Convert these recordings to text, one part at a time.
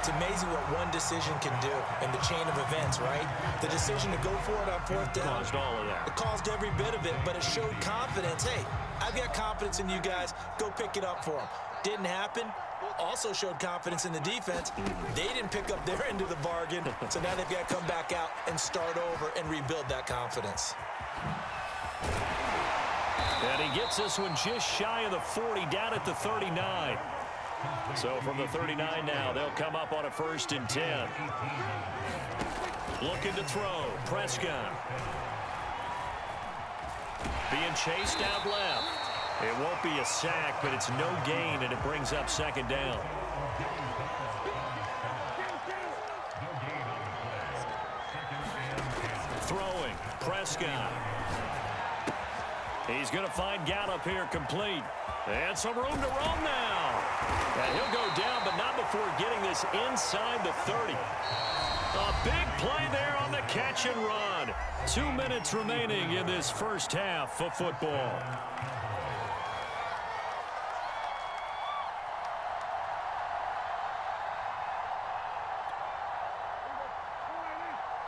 It's amazing what one decision can do in the chain of events, right? The decision to go for it on fourth down. Caused all of that. It caused every bit of it, but it showed confidence. Hey, I've got confidence in you guys. Go pick it up for them. Didn't happen. Also showed confidence in the defense. They didn't pick up their end of the bargain, so now they've got to come back out and start over and rebuild that confidence. And he gets this one just shy of the 40, down at the 39. So from the 39 now, they'll come up on a 1st and 10. Looking to throw. Prescott. Being chased out left. It won't be a sack, but it's no gain, and it brings up 2nd down. Throwing. Prescott. He's going to find Gallup here complete. And some room to roam now. And he'll go down, but not before getting this inside the 30. A big play there on the catch and run. 2 minutes remaining in this first half of football.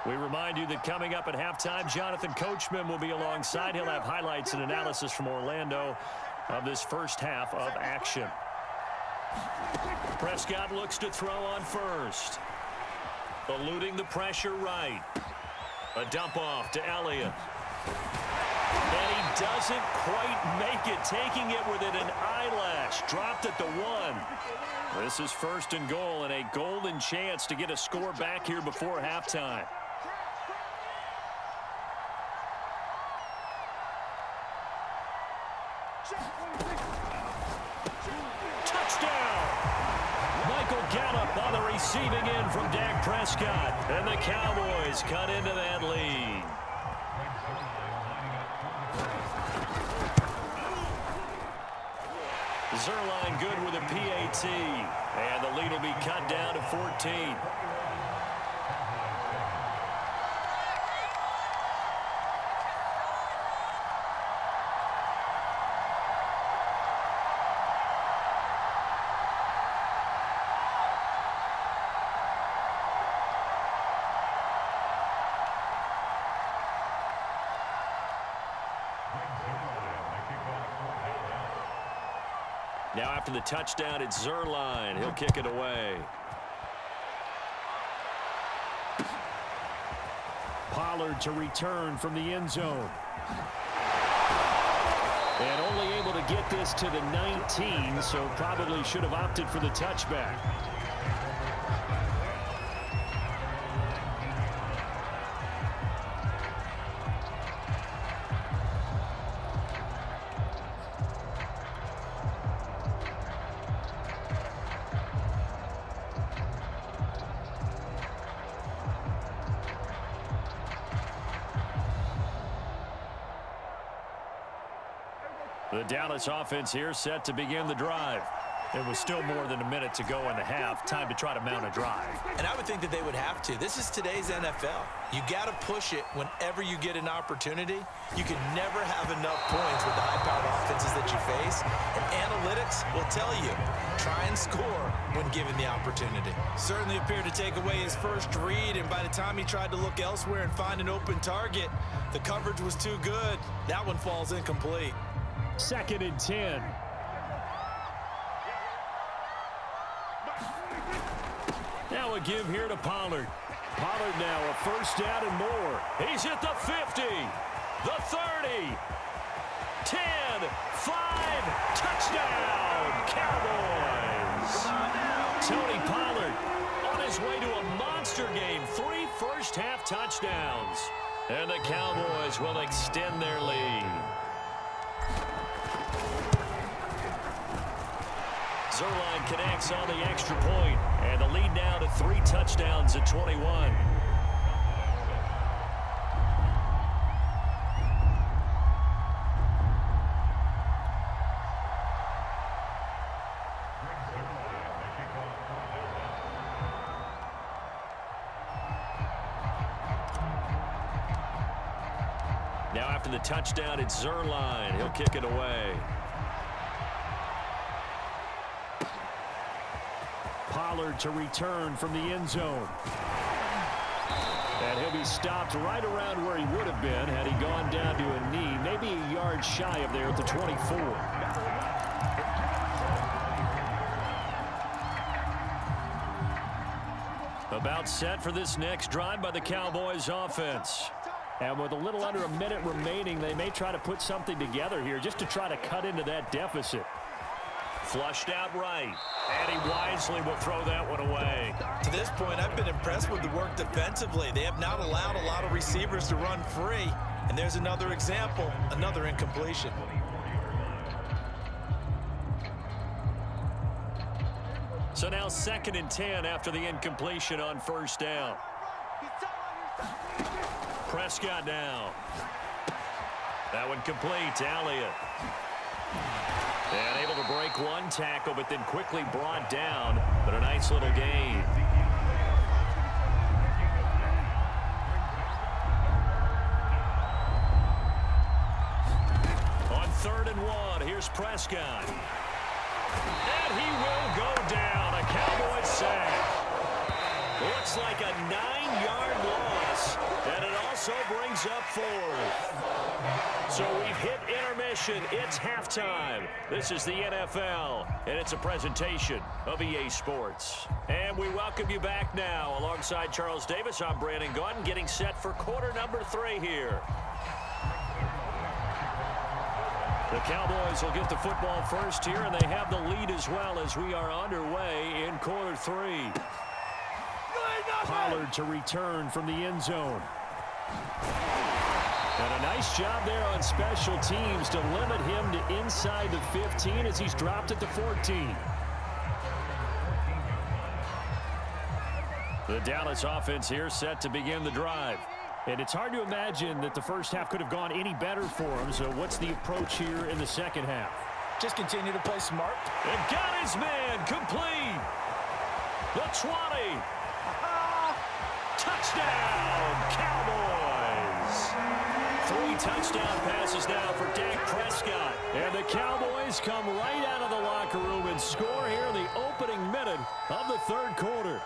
We remind you that coming up at halftime, Jonathan Coachman will be alongside. He'll have highlights and analysis from Orlando of this first half of action. Prescott looks to throw on first. Eluding the pressure right. A dump off to Elliott. And he doesn't quite make it, taking it within an eyelash. Dropped at the 1. This is 1st and goal and a golden chance to get a score back here before halftime. Touchdown! Michael Gallup on the receiving end from Dak Prescott. And the Cowboys cut into that lead. Zerline good with a PAT. And the lead will be cut down to 14. Now after the touchdown, it's Zerline. He'll kick it away. Pollard to return from the end zone. And only able to get this to the 19, so probably should have opted for the touchback. The Dallas offense here set to begin the drive. There was still more than a minute to go in the half. Time to try to mount a drive. And I would think that they would have to. This is today's NFL. You got to push it whenever you get an opportunity. You can never have enough points with the high-powered offenses that you face. And analytics will tell you, try and score when given the opportunity. Certainly appeared to take away his first read, and by the time he tried to look elsewhere and find an open target, the coverage was too good. That one falls incomplete. 2nd and 10. Now a give here to Pollard. Pollard now a 1st down and more. He's at the 50, the 30, 10, 5, touchdown, Cowboys. Tony Pollard on his way to a monster game. 3 first-half touchdowns. And the Cowboys will extend their lead. Zerline connects on the extra point, and the lead now to 3 touchdowns at 21. Now after the touchdown, it's Zerline. He'll kick it away. Pollard to return from the end zone. And he'll be stopped right around where he would have been had he gone down to a knee, maybe a yard shy of there at the 24. About set for this next drive by the Cowboys offense. And with a little under a minute remaining, they may try to put something together here just to try to cut into that deficit. Flushed out right. And he wisely will throw that one away. To this point, I've been impressed with the work defensively. They have not allowed a lot of receivers to run free. And there's another example, another incompletion. So now 2nd and 10 after the incompletion on first down. Prescott now. That one complete to Elliott. And able to break one tackle, but then quickly brought down. But a nice little gain. On 3rd and 1, here's Prescott. And he will go down. A Cowboys sack. Looks like a 9-yard loss. And it also brings up 4th. So we've hit intermission. It's halftime. This is the NFL, and it's a presentation of EA Sports. And we welcome you back now. Alongside Charles Davis, I'm Brandon Gaudin, getting set for quarter number 3 here. The Cowboys will get the football first here, and they have the lead as well as we are underway in quarter 3. Pollard to return from the end zone. And a nice job there on special teams to limit him to inside the 15 as he's dropped at the 14. The Dallas offense here set to begin the drive. And it's hard to imagine that the first half could have gone any better for him. So what's the approach here in the second half? Just continue to play smart. And got his man complete. The 20. Touchdown, Cowboys. 3 touchdown passes now for Dak Prescott. And the Cowboys come right out of the locker room and score here in the opening minute of the 3rd quarter.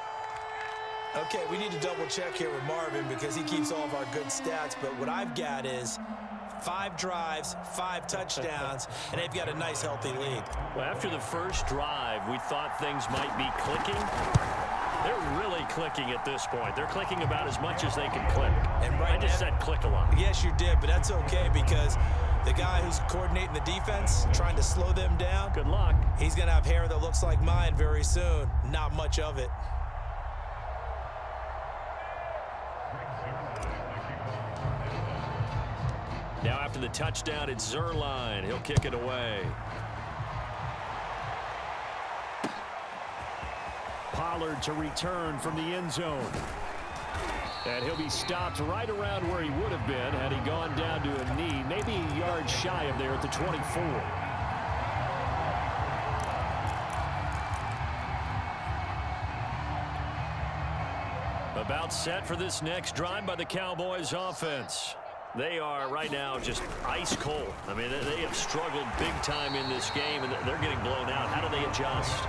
Okay, we need to double check here with Marvin because he keeps all of our good stats. But what I've got is 5 drives, 5 touchdowns, and they've got a nice, healthy lead. Well, after the first drive, we thought things might be clicking. They're really clicking at this point. They're clicking about as much as they can click. And right I just said click a lot. Yes, you did, but that's okay because the guy who's coordinating the defense, trying to slow them down, good luck. He's going to have hair that looks like mine very soon. Not much of it. Now after the touchdown, it's Zerline. He'll kick it away. Pollard to return from the end zone. And he'll be stopped right around where he would have been had he gone down to a knee, maybe a yard shy of there at the 24. About set for this next drive by the Cowboys offense. They are right now just ice cold. I mean, they have struggled big time in this game, and they're getting blown out. How do they adjust?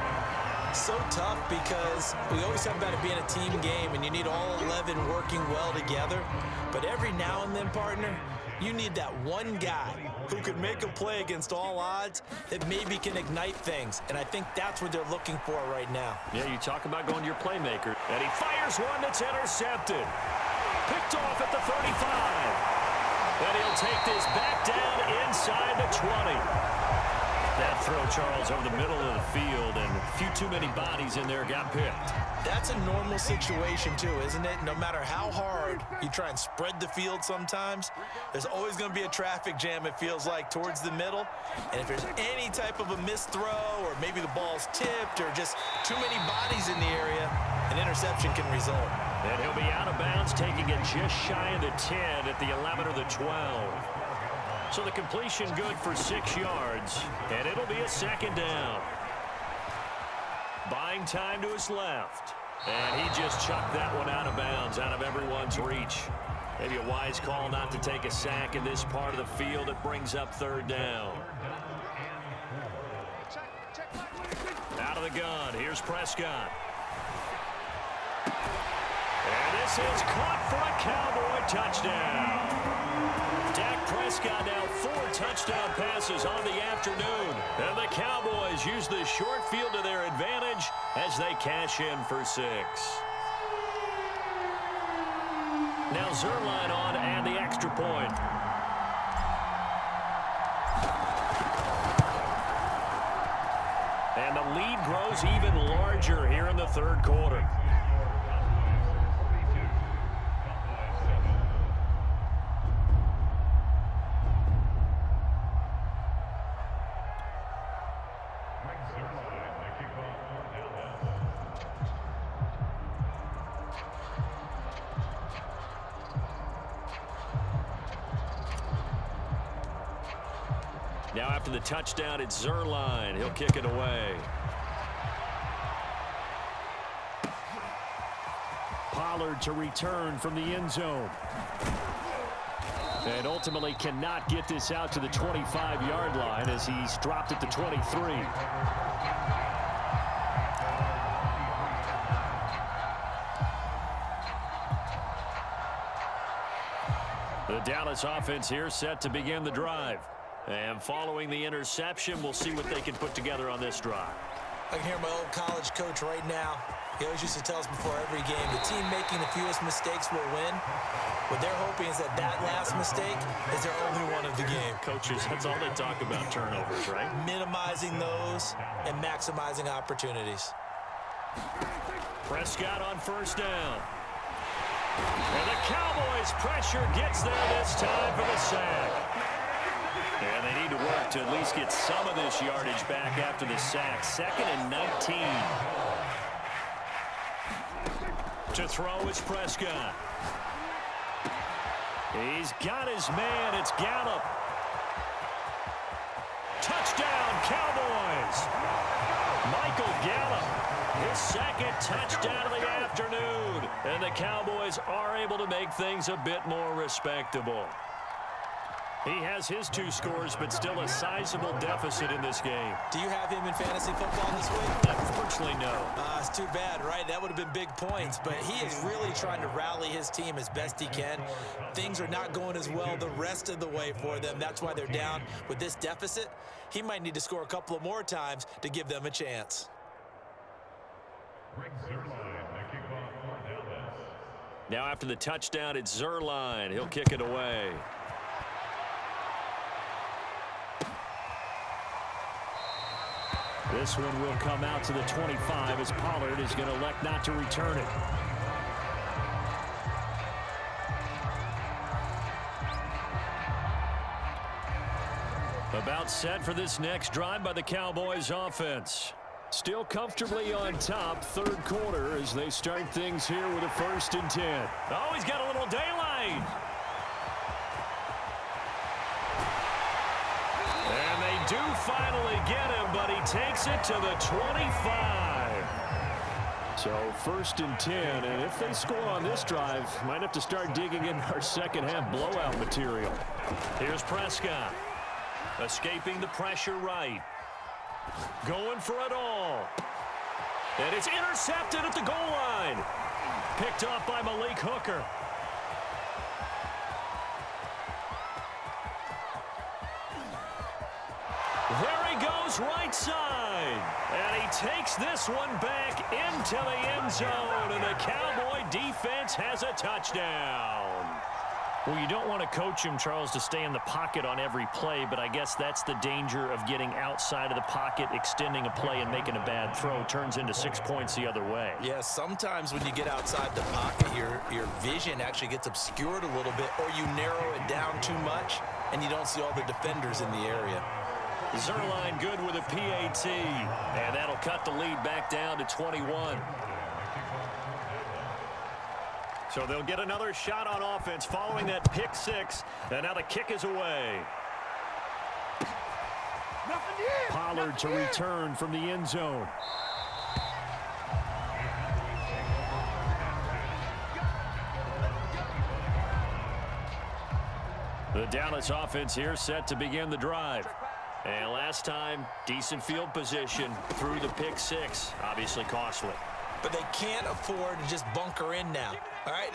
So tough because we always talk about it being a team game, and you need all 11 working well together. But every now and then, partner, you need that one guy who could make a play against all odds that maybe can ignite things. And I think that's what they're looking for right now. Yeah, you talk about going to your playmaker. And he fires one that's intercepted. Picked off at the 35. And he'll take this back down inside the 20. That throw, Charles, over the middle of the field, and a few too many bodies in there got picked. That's a normal situation, too, isn't it? No matter how hard you try and spread the field sometimes, there's always going to be a traffic jam, it feels like, towards the middle. And if there's any type of a missed throw or maybe the ball's tipped or just too many bodies in the area, an interception can result. And he'll be out of bounds, taking it just shy of the 10 at the 11 or the 12. So the completion good for 6 yards, and it'll be a second down. Buying time to his left. And he just chucked that one out of bounds, out of everyone's reach. Maybe a wise call not to take a sack in this part of the field. It brings up 3rd down. Out of the gun, here's Prescott. This is caught for a Cowboy touchdown. Dak Prescott now 4 touchdown passes on the afternoon. And the Cowboys use the short field to their advantage as they cash in for 6. Now Zerline on and the extra point. And the lead grows even larger here in the third quarter. Now after the touchdown, it's Zerline. He'll kick it away. Pollard to return from the end zone. And ultimately cannot get this out to the 25-yard line as he's dropped at the 23. The Dallas offense here set to begin the drive. And following the interception, we'll see what they can put together on this drive. I can hear my old college coach right now. He always used to tell us before every game, the team making the fewest mistakes will win. What they're hoping is that last mistake is their only one of the game. Coaches, that's all they talk about, turnovers, right? Minimizing those and maximizing opportunities. Prescott on first down. And the Cowboys' pressure gets there this time for the sack. And they need to work to at least get some of this yardage back after the sack. 2nd and 19. To throw is Prescott. He's got his man. It's Gallup. Touchdown, Cowboys. Michael Gallup, his 2nd touchdown of the afternoon. And the Cowboys are able to make things a bit more respectable. He has his 2 scores, but still a sizable deficit in this game. Do you have him in fantasy football this week? Unfortunately, no. It's too bad, right? That would have been big points, but he is really trying to rally his team as best he can. Things are not going as well the rest of the way for them. That's why they're down with this deficit. He might need to score a couple of more times to give them a chance. Now after the touchdown, it's Zerline. He'll kick it away. This one will come out to the 25 as Pollard is going to elect not to return it. About set for this next drive by the Cowboys offense. Still comfortably on top, third quarter as they start things here with a 1st and 10. Oh, he's got a little daylight. And they do finally get him, but he takes it to the 25. So 1st and 10, and if they score on this drive, might have to start digging in our second half blowout material. Here's Prescott. Escaping the pressure right. Going for it all. And it's intercepted at the goal line. Picked off by Malik Hooker. There he goes right side. And he takes this one back into the end zone. And the Cowboy defense has a touchdown. Well, you don't want to coach him, Charles, to stay in the pocket on every play, but I guess that's the danger of getting outside of the pocket, extending a play, and making a bad throw. Turns into 6 points the other way. Yeah, sometimes when you get outside the pocket, your vision actually gets obscured a little bit, or you narrow it down too much, and you don't see all the defenders in the area. Zerline good with a PAT, and that'll cut the lead back down to 21. So they'll get another shot on offense following that pick 6, and now the kick is away. Pollard to return from the end zone. The Dallas offense here set to begin the drive. And last time, decent field position through the pick 6, obviously costly. but they can't afford to just bunker in now. All right,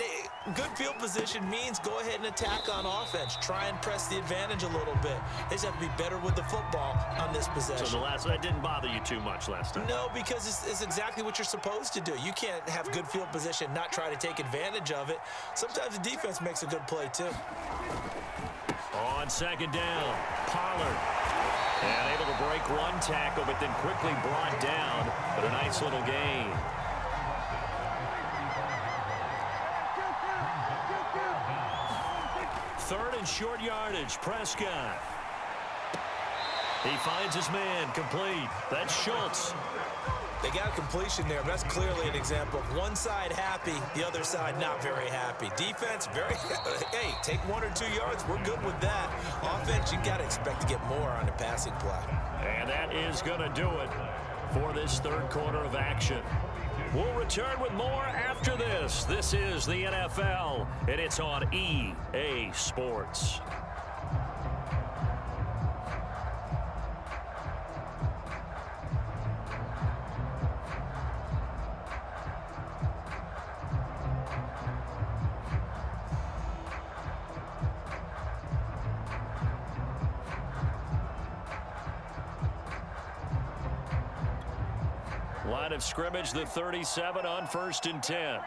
good field position means go ahead and attack on offense. Try and press the advantage a little bit. They just have to be better with the football on this possession. So that didn't bother you too much last time? No, because it's exactly what you're supposed to do. You can't have good field position, not try to take advantage of it. Sometimes the defense makes a good play, too. On second down, Pollard. And able to break one tackle, but then quickly brought down. But a nice little gain. Third and short yardage, Prescott. He finds his man, complete. That's Schultz. They got completion there. That's clearly an example of one side happy, the other side not very happy. Defense, hey, take 1 or 2 yards. We're good with that. Offense, you got to expect to get more on the passing play. And that is going to do it for this third quarter of action. We'll return with more after this. This is the NFL, and it's on EA Sports. Line of scrimmage, the 37 on 1st and 10.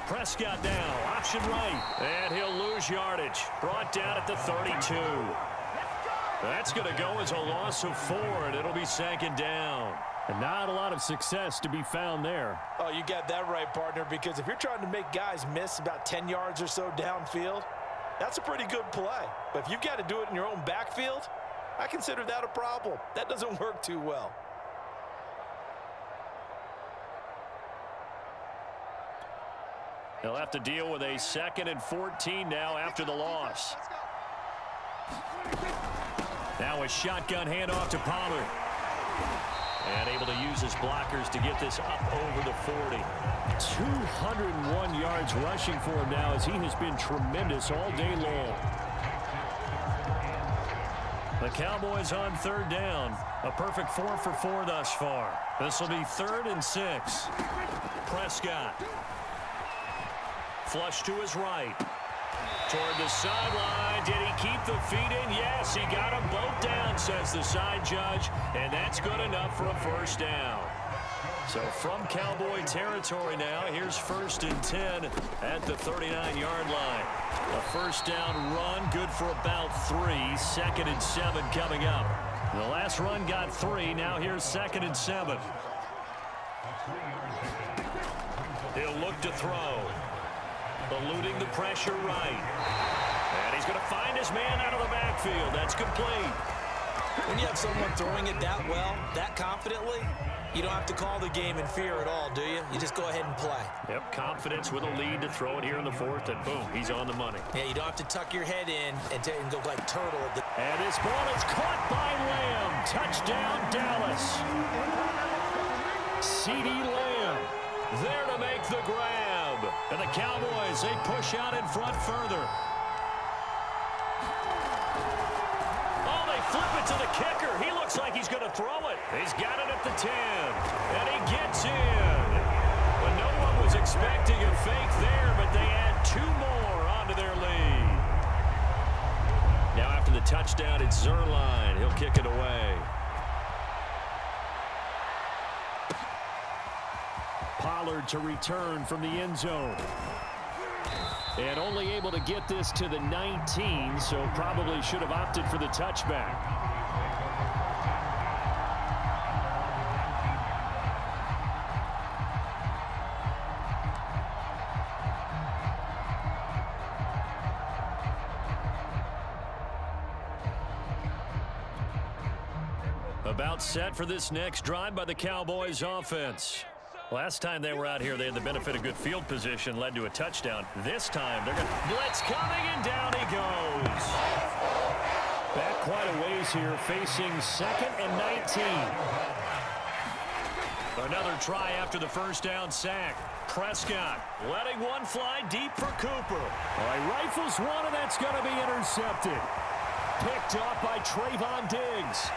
Prescott down, option right, and he'll lose yardage. Brought down at the 32. That's going to go as a loss of 4, and it'll be second down. And not a lot of success to be found there. Oh, you got that right, partner, because if you're trying to make guys miss about 10 yards or so downfield, that's a pretty good play. But if you've got to do it in your own backfield, I consider that a problem. That doesn't work too well. They'll have to deal with a 2nd and 14 now after the loss. Now a shotgun handoff to Pollard. And able to use his blockers to get this up over the 40. 201 yards rushing for him now as he has been tremendous all day long. The Cowboys on 3rd down. A perfect 4 for 4 thus far. This will be 3rd and 6. Prescott. Flush to his right. Toward the sideline. Did he keep the feet in? Yes, he got them both down, says the side judge. And that's good enough for a 1st down. So from Cowboy territory now, here's 1st and 10 at the 39-yard line. A 1st down run, good for about 3. 2nd and 7 coming up. The last run got 3. Now here's 2nd and 7. He'll look to throw. Eluding the pressure right. And he's going to find his man out of the backfield. That's complete. When you have someone throwing it that well, that confidently, you don't have to call the game in fear at all, do you? You just go ahead and play. Yep, confidence with a lead to throw it here in the 4th, and boom, he's on the money. Yeah, you don't have to tuck your head in and go like turtle. And this ball is caught by Lamb. Touchdown, Dallas. CeeDee Lamb there to make the grab. And the Cowboys, they push out in front further. Oh, they flip it to the kicker. He looks like he's going to throw it. He's got it at the 10. And he gets in. But no one was expecting a fake there, but they add 2 more onto their lead. Now after the touchdown, it's Zerline. He'll kick it away. Pollard to return from the end zone. And only able to get this to the 19, so probably should have opted for the touchback. About set for this next drive by the Cowboys offense. Last time they were out here, they had the benefit of good field position, led to a touchdown. This time, they're going to blitz coming, and down he goes. Back quite a ways here, facing 2nd and 19. Another try after the 1st down sack. Prescott letting one fly deep for Cooper. All right, rifles one, and that's going to be intercepted. Picked off by Trayvon Diggs.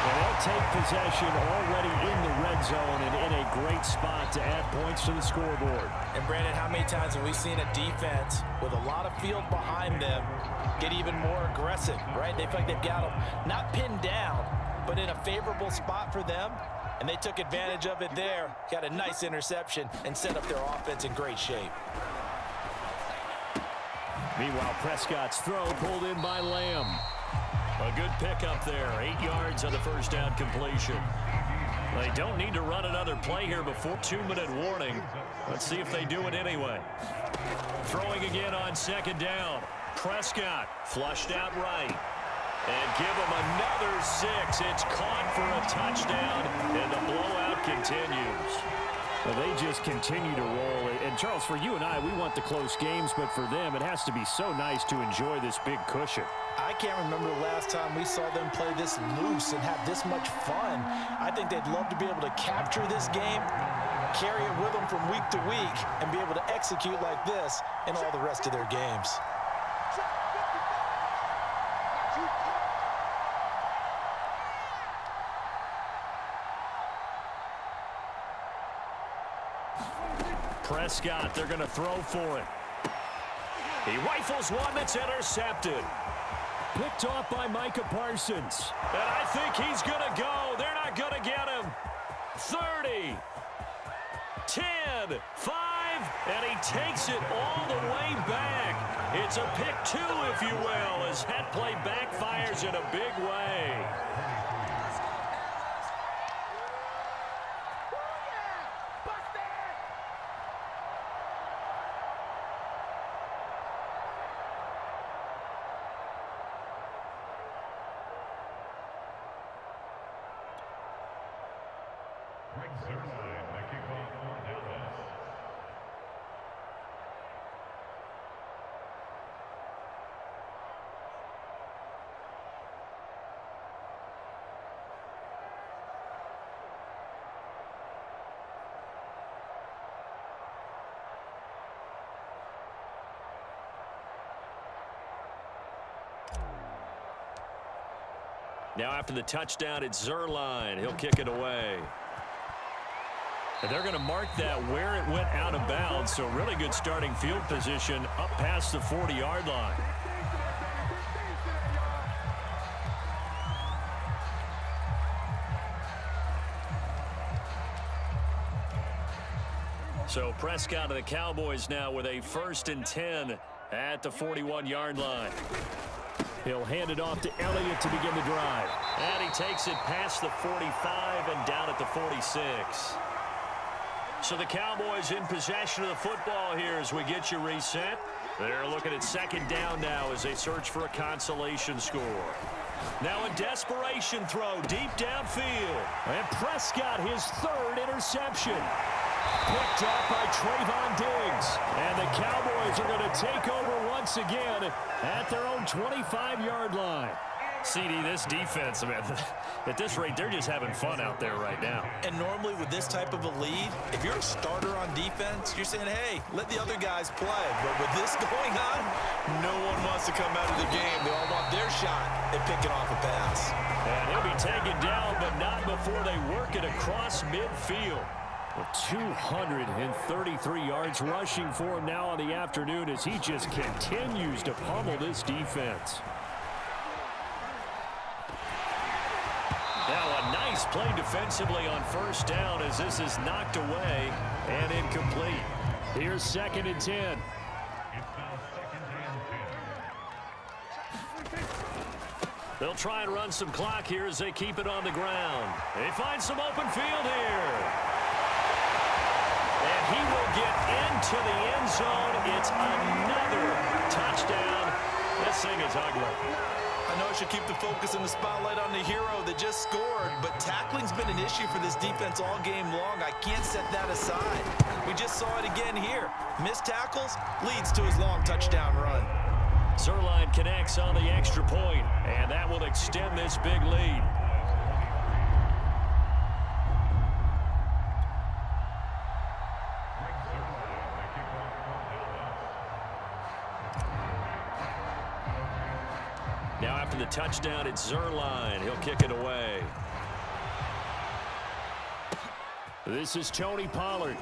And they'll take possession already in the red zone and in a great spot to add points to the scoreboard. And, Brandon, how many times have we seen a defense with a lot of field behind them get even more aggressive, right? They feel like they've got them not pinned down, but in a favorable spot for them, and they took advantage of it there, got a nice interception, and set up their offense in great shape. Meanwhile, Prescott's throw pulled in by Lamb. A good pickup there, 8 yards on the first down completion. They don't need to run another play here before 2-minute warning. Let's see if they do it anyway. Throwing again on second down. Prescott flushed out right. And give him another 6. It's caught for a touchdown, and the blowout continues. Well, they just continue to roll. And, Charles, for you and I, we want the close games, but for them, it has to be so nice to enjoy this big cushion. I can't remember the last time we saw them play this loose and have this much fun. I think they'd love to be able to capture this game, carry it with them from week to week, and be able to execute like this in all the rest of their games. Prescott, they're going to throw for it. He rifles one that's intercepted. Picked off by Micah Parsons. And I think he's going to go. They're not going to get him. 30, 10, 5, and he takes it all the way back. It's a pick 2, if you will, as that play backfires in a big way. Now after the touchdown, it's Zerline. He'll kick it away. And they're going to mark that where it went out of bounds, so really good starting field position up past the 40-yard line. So Prescott and the Cowboys now with a 1st and 10 at the 41-yard line. He'll hand it off to Elliott to begin the drive. And he takes it past the 45 and down at the 46. So the Cowboys in possession of the football here as we get you reset. They're looking at second down now as they search for a consolation score. Now a desperation throw deep downfield. And Prescott, his 3rd interception. Picked up by Trayvon Diggs. And the Cowboys are going to take over once again at their own 25-yard line. CD, this defense, man, at this rate, they're just having fun out there right now. And normally with this type of a lead, if you're a starter on defense, you're saying, hey, let the other guys play. But with this going on, no one wants to come out of the game. They all want their shot at picking off a pass. And he'll be taken down, but not before they work it across midfield. 233 yards rushing for him now on the afternoon as he just continues to pummel this defense. Now a nice play defensively on 1st down as this is knocked away and incomplete. Here's 2nd and 10. They'll try and run some clock here as they keep it on the ground. They find some open field here. And he will get into the end zone. It's another touchdown. This thing is ugly. I know I should keep the focus and the spotlight on the hero that just scored, but tackling's been an issue for this defense all game long. I can't set that aside. We just saw it again here. Missed tackles leads to his long touchdown run. Zerline connects on the extra point, and that will extend this big lead. Now after the touchdown, it's Zerline. He'll kick it away. This is Tony Pollard.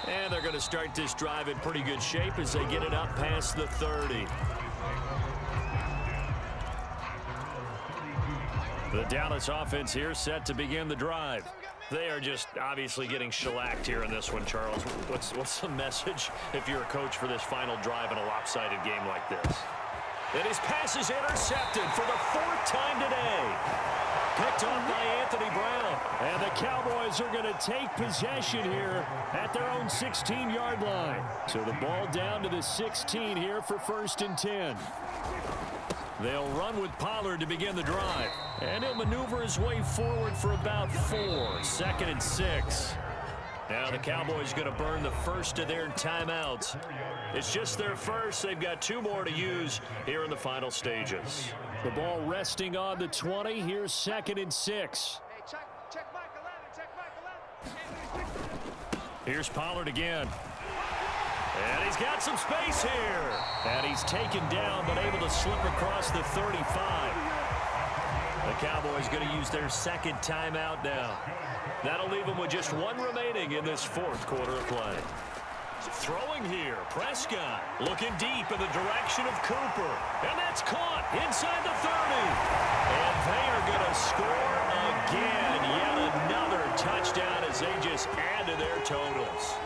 And they're going to start this drive in pretty good shape as they get it up past the 30. The Dallas offense here set to begin the drive. They are just obviously getting shellacked here in this one, Charles. What's the message if you're a coach for this final drive in a lopsided game like this? And his pass is intercepted for the 4th time today. Picked off by Anthony Brown. And the Cowboys are going to take possession here at their own 16-yard line. So the ball down to the 16 here for 1st and 10. They'll run with Pollard to begin the drive. And he'll maneuver his way forward for about 4. 2nd and 6. Now the Cowboys going to burn the first of their timeouts. It's just their first. They've got 2 more to use here in the final stages. The ball resting on the 20. Here's 2nd and 6. Check Mike 11. Here's Pollard again. And he's got some space here. And he's taken down but able to slip across the 35. The Cowboys going to use their 2nd timeout now. That'll leave them with just 1 remaining in this 4th quarter of play. Throwing here, Prescott looking deep in the direction of Cooper. And that's caught inside the 30. And they are going to score again. Yet another touchdown as they just add to their totals.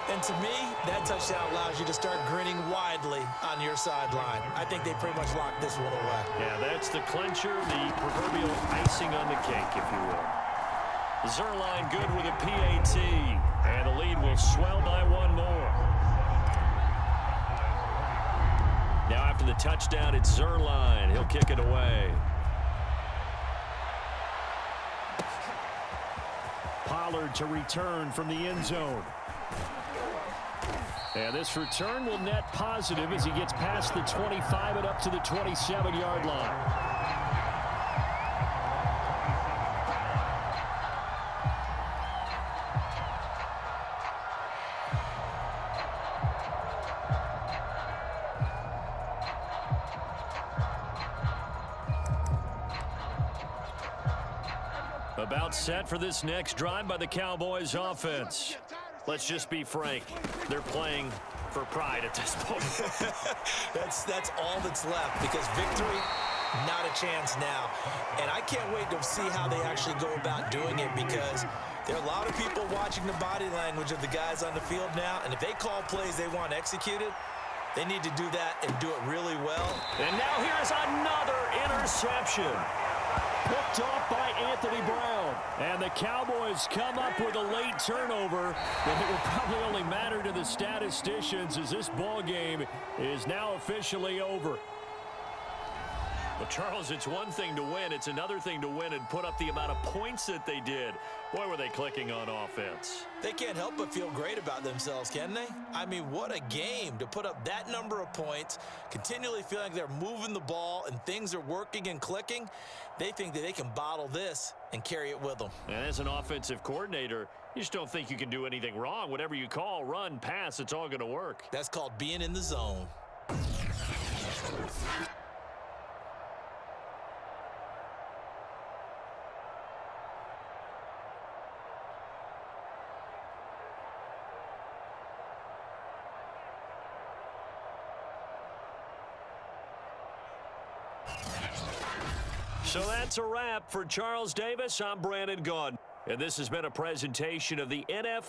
And to me, that touchdown allows you to start grinning widely on your sideline. I think they pretty much locked this one away. Yeah, that's the clincher, the proverbial icing on the cake, if you will. Zerline good with a PAT, and the lead will swell by 1 more. Now after the touchdown, it's Zerline. He'll kick it away. Pollard to return from the end zone. And this return will net positive as he gets past the 25 and up to the 27-yard line. About set for this next drive by the Cowboys offense. Let's just be frank. They're playing for pride at this point. That's all that's left because victory, not a chance now. And I can't wait to see how they actually go about doing it because there are a lot of people watching the body language of the guys on the field now. And if they call plays they want executed, they need to do that and do it really well. And now here's another interception. Picked off by Anthony Brown. And the Cowboys come up with a late turnover, but it will probably only matter to the statisticians as this ball game is now officially over. Well, Charles, it's one thing to win. It's another thing to win and put up the amount of points that they did. Boy, were they clicking on offense. They can't help but feel great about themselves, can they? I mean, what a game to put up that number of points, continually feeling like they're moving the ball and things are working and clicking. They think that they can bottle this and carry it with them. And as an offensive coordinator, you just don't think you can do anything wrong. Whatever you call, run, pass, it's all going to work. That's called being in the zone. So that's a wrap for Charles Davis. I'm Brandon Gaudin. And this has been a presentation of the NFL.